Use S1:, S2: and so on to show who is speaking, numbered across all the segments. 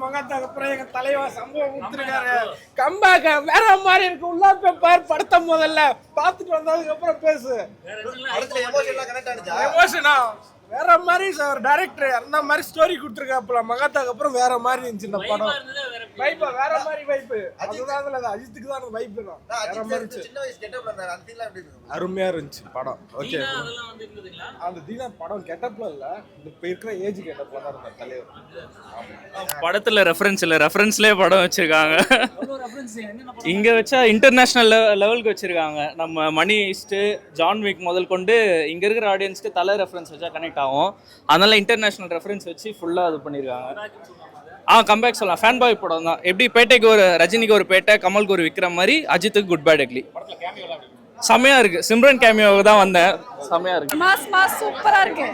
S1: மகாத்தாக்கு அப்புறம் எங்க தலைவா சம்பவம் கொடுத்துருக்காரு. கம்பேக் வேற மாதிரி இருக்கு. உள்ள போய் பார் படத்தை முதல்ல பார்த்துட்டு வந்ததுக்கு அப்புறம் பேசு. எமோஷனா வேற மாதிரி சார் டைரக்டர் அந்த மாதிரி ஸ்டோரி கொடுத்துருக்காப்புல. மகாத்தாக்கு அப்புறம் வேற மாதிரி இருந்துச்சு இந்த படம். வைப் வேற மாதிரி வைப். அதுதான் அஜித்துக்கு தான் வைப் தான் வேற மாதிரி இருந்துச்சு. அருமையா இருந்துச்சு படம். ஓகே அந்த தீனா படம் கெட்டப்ல இல்ல, இப்ப இருக்கிற ஏஜ் கெட்டப்ல தான் இருந்த தலைவர்.
S2: படத்துல ரெஃபரன்ஸ் இல்ல, ரெஃபரன்ஸ்லயே படம் வச்சிருக்காங்க. இங்க வச்சா இன்டர்நேஷனல் லெவலுக்கு வச்சிருக்காங்க. நம்ம மணி ஈஸ்ட் ஜான் விக் முதல் கொண்டு இங்க இருக்கிற ஆடியன்ஸ்க்கு தலை ரெஃபரன்ஸ் வச்சா கனெக்ட் ஆகும். அதனால இன்டர்நேஷனல் ரெஃபரன்ஸ் வச்சு ஃபுல்லா இது பண்ணிருக்காங்க. கம்பேக் சொல்லலாம். ஃபேன் பாய் படம் தான். எப்படி பேட்டைக்கு ஒரு ரஜினிக்கு ஒரு பேட்டை, கமலுக்கு ஒரு விக்ரம் மாதிரி அஜித்துக்கு குட் பேட் அக்லி. செமையா இருக்கு. சிம்ரன் கேமியோவுக்கு தான் வந்தேன். செமையா இருக்கு.
S3: மாஸ் சூப்பரா இருக்கு.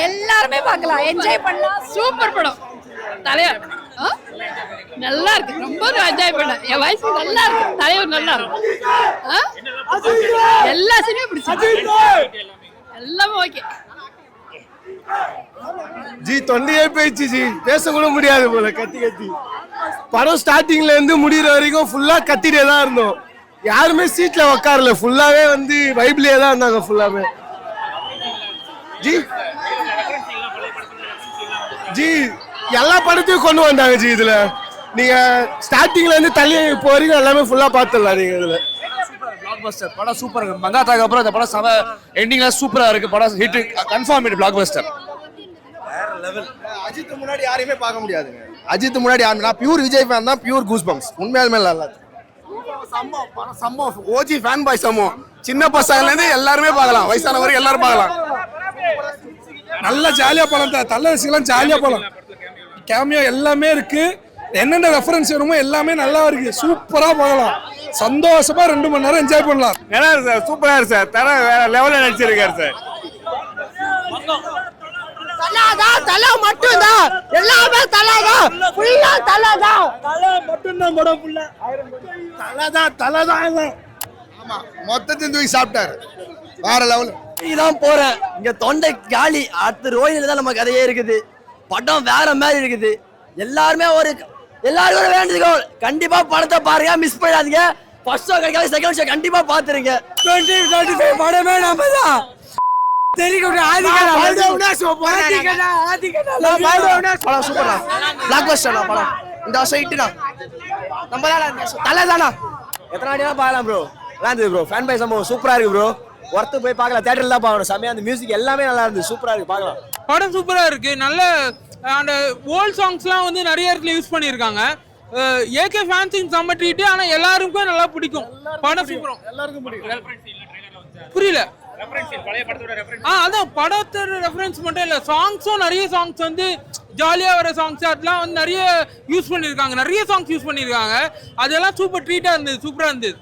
S3: எல்லாருமே பார்க்கலாம், என்ஜாய் பண்ணலாம். சூப்பர் படம். தலைவர் நல்லா இருக்கு. ரொம்ப என்ஜாய் பண்ணேன். என் வயசுக்கு நல்லா இருக்கு. தலைவர் நல்லா இருக்கு. எல்லா சீனுமே பிடிச்சிருக்கு. எல்லாமே ஓகே.
S1: ஜி தொண்டையே போயிடுச்சு ஜி, பேச கூட முடியாது போல கத்தி கத்தி. படம் ஸ்டார்டிங்ல இருந்து முடிகிற வரைக்கும் ஃபுல்லா கத்திட்டே தான் இருந்தோம். யாருமே சீட்ல உட்காரல, ஃபுல்லாவே வந்து வைப்லயே தான் இருந்தாங்க ஃபுல்லாவே. ஜி ஜி எல்லா படத்தையும் கொண்டு வந்தாங்க ஜி. இதுல நீங்க ஸ்டார்டிங்ல இருந்து தள்ளி இப்போ வரைக்கும் எல்லாமே ஃபுல்லா பார்த்துடலாம் நீங்க. இதுல
S4: பிளாக்பஸ்டர் படம் சூப்பரா இருக்கு. மங்காத்தாக்கு அப்புறம் இந்த படம் செம எண்டிங்ல சூப்பரா இருக்கு. படம் ஹிட் கன்ஃபார்ம் ஹிட் பிளாக்பஸ்டர்.
S1: வேற லெவல்.
S5: அஜித் முன்னாடி யாரையுமே பார்க்க முடியாதுங்க. அஜித் முன்னாடி யாருமே, நான் பியூர் விஜய் ஃபேன் தான், பியூர் கூஸ் பம்ப்ஸ். உண்மையாலுமே நல்லா
S4: சம்பவம் ஓஜி ஃபேன் பாய் சம்பவம். சின்ன பசங்கல இருந்து எல்லாருமே பார்க்கலாம், வயசான வரைக்கும் எல்லாரும் பார்க்கலாம்.
S1: நல்ல ஜாலியா படம் தான். தலை ரசிகலாம் ஜாலியா போலாம். கேமியோ எல்லாமே இருக்கு. என்னென்ன ரெஃபரன்ஸ் வேணுமோ எல்லாமே நல்லா இருக்கு. சூப்பரா போகலாம். சந்தோஷமா 2 மணி நேரம் என்ஜாய் பண்ணலாம்.
S4: நல்லா இருக்கு சார். சூப்பரா இருக்கு சார். தர வேற லெவல்ல நடிச்சிருக்காரு சார்.
S3: தலை மட்டும் தான். எல்லாமே தலை தான். ஃபுல்லா தலை தான்.
S1: தலை மட்டும் தான் படம் ஃபுல்லா. தலை தான்.
S5: ஆமா, மொத்தத்தையும் தூக்கி சாப்பிட்டாரு. வேற லெவல்.
S6: இதான் போறேன். இங்க தொண்டை காலி. அடுத்து ரோஹினில தான் நம்ம கதையே இருக்குது. படம் வேற மாதிரி இருக்குது. எல்லாருக்கும் ஒரு வேண்டுகோள், கண்டிப்பா படத்தை பாருங்க, மிஸ் பண்ணிடாதீங்க. ஃபர்ஸ்ட் ஷோ கிடைக்காத செகண்ட் ஷோ கண்டிப்பா பாத்துருங்க. 2025 படமே நம்ம தான்.
S5: படம் சூப்பரா. பிளாக்பஸ்டர் படம். இந்த வருஷம் ஹிட்னா நம்ம தலை தானா.
S6: எத்தனை வாட்டினா பார்க்கலாம் ப்ரோ. நல்லா ப்ரோ. ஃபேன் பை சம்பவம் சூப்பரா இருக்கு ப்ரோ. ஒர்த்து போய் பார்க்கலாம். தியேட்டர்ல தான் பார்க்கணும். செமையா அந்த மியூசிக் எல்லாமே நல்லா இருந்து சூப்பரா இருக்கு. பார்க்கலாம்.
S7: படம் சூப்பரா இருக்கு. நல்ல அந்த ஓல்ட் சாங்ஸ்லாம் வந்து நிறைய இடத்துல யூஸ் பண்ணியிருக்காங்க. ஏகே ஃபேன்ஸிங் செம்ம ட்ரீட். ஆனா எல்லாருக்கும் நல்லா பிடிக்கும். படம் சூப்பரா எல்லாருக்கும் பிடிக்கும். புரியல. அதான் படத்தோட ரெஃபரன்ஸ் மட்டும் இல்ல, சாங்ஸும் நிறைய சாங்ஸ் வந்து ஜாலியா வர சாங்ஸ் அதெல்லாம் வந்து நிறைய யூஸ் பண்ணிருக்காங்க. நிறைய சாங்ஸ் யூஸ் பண்ணிருக்காங்க. அதெல்லாம் சூப்பர் ட்ரீட்டா இருந்தது. சூப்பரா இருந்தது.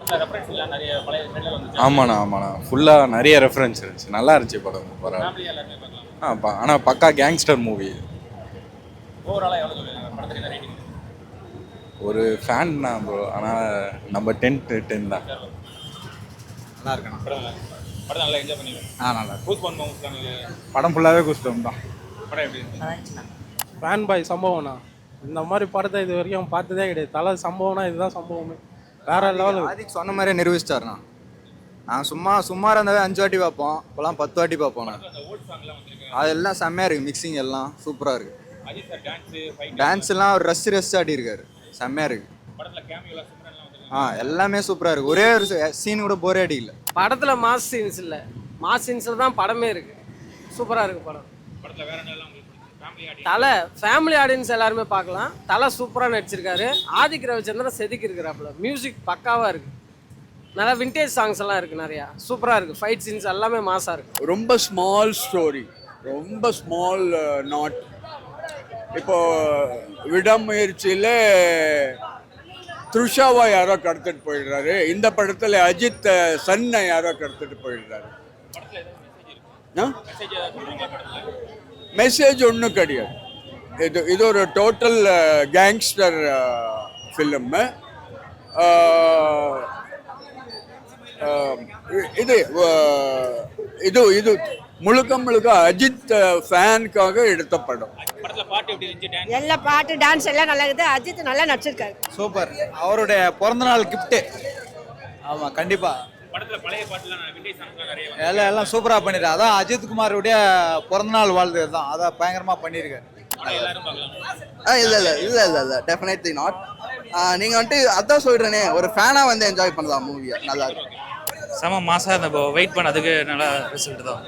S8: ஆமாண்ணா ஃபுல்லா நிறைய ரெஃபரன்ஸ் இருந்துச்சு. நல்லா இருந்துச்சு படம். பரவாயில்ல. ஆனா பக்கா கேங்ஸ்டர் மூவி. ஒரு ஃபேன் தான் ப்ரோ. ஆனால் நம்ம 10 தான்.
S4: நல்லா இருக்கணும். படம் நல்லா என்ஜாய் பண்ணிருக்கேன். நல்லா கூஸ் பண்ணுவோம்.
S8: படம் ஃபுல்லாவே கூஸ்டம் தான்.
S4: படம் எப்படி இருந்துச்சு?
S1: ஃபேன் பாய் சம்பவம்னா இந்த மாதிரி படத்தை இது வரைக்கும் பார்த்ததே கிடையாது. தலை சம்பவம்னா இதுதான் சம்பவமே. வேற லெவல்.
S9: ஆதிக் சொன்ன மாதிரியே நிரூபிச்சிட்டாருண்ணா. நான் சும்மா இருந்தாவே 5 வாட்டி பார்ப்போம். இப்போலாம் 10 வாட்டி பார்ப்போம். அதெல்லாம் செம்மையா இருக்கு. மிக்சிங் எல்லாம் சூப்பரா இருக்கு. டான்ஸ் எல்லாம் ஒரு ரஸ் ஆடி இருக்காரு. செம்மையா இருக்கு. எல்லாமே சூப்பரா இருக்கு. ஒரே ஒரு சீன் கூட போரே அடிக்கல.
S6: படத்துல மாஸ் சீன்ஸ் இல்ல, மாஸ் சீன்ஸ்ல தான் படமே இருக்கு. சூப்பரா இருக்கு படம். தலை ஃபேமிலி ஆடியன்ஸ் எல்லாருமே பார்க்கலாம். தலை சூப்பரா நடிச்சிருக்காரு. ஆதிக் ரவிச்சந்திரன் செதுக்கி இருக்கிறாப்புல. மியூசிக் பக்காவா இருக்கு. நல்லா விண்டேஜ் சாங்ஸ் எல்லாம் இருக்கு. நிறையா சூப்பரா இருக்கு. ஃபைட் சீன்ஸ் எல்லாமே மாசா இருக்கு.
S10: ரொம்ப ஸ்மால் ஸ்டோரி, ரொம்ப ஸ்மால் நாட். இப்போ விடாமுயற்சியில் த்ரிஷாவை யாரோ கடத்திட்டு போயிடுறாரு. இந்த படத்தில் அஜித் சன்னை யாரோ கடத்திட்டு போயிடுறாரு. மெசேஜ் ஒன்றும் கிடையாது. இது ஒரு டோட்டல் கேங்ஸ்டர் ஃபிலிம்மு. இது இது இது முழுக்க முழுக்க அஜித் ஃபேனுக்காக எடுத்த படம்.
S11: எல்லா பாட்டு டான்ஸ் எல்லாம் நல்லா இருக்குது. அஜித் நல்லா நடிச்சிருக்காரு.
S9: சூப்பர். அவருடைய பிறந்தநாள் கிஃப்ட்டு. ஆமாம் கண்டிப்பாக எல்லாம் சூப்பராக பண்ணிருக்காரு. அதான் அஜித் குமாருடைய பிறந்தநாள் வாழ்த்து தான், அதை பயங்கரமாக பண்ணியிருக்காரு.
S5: இல்ல டெஃபினெட்லி நாட். நீங்க வந்துட்டு அதான் சொல்றேனே, ஒரு ஃபேனா வந்து என்ஜாய் பண்ணலாம் மூவியை. நல்லா இருக்கும்.
S2: செம மாசா இருந்த வெயிட் பண்ணதுக்கு நல்லா ரிசல்ட் தான்.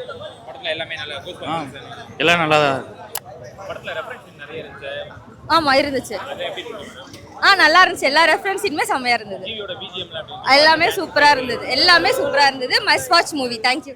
S2: எல்லாம் நல்லா தான்
S3: ஆமா இருந்துச்சு. நல்லா இருந்துச்சு. எல்லா ரெஃபரன்ஸுமே செம்மையா இருந்தது. எல்லாமே சூப்பரா இருந்தது. Must watch movie. தேங்க்யூ.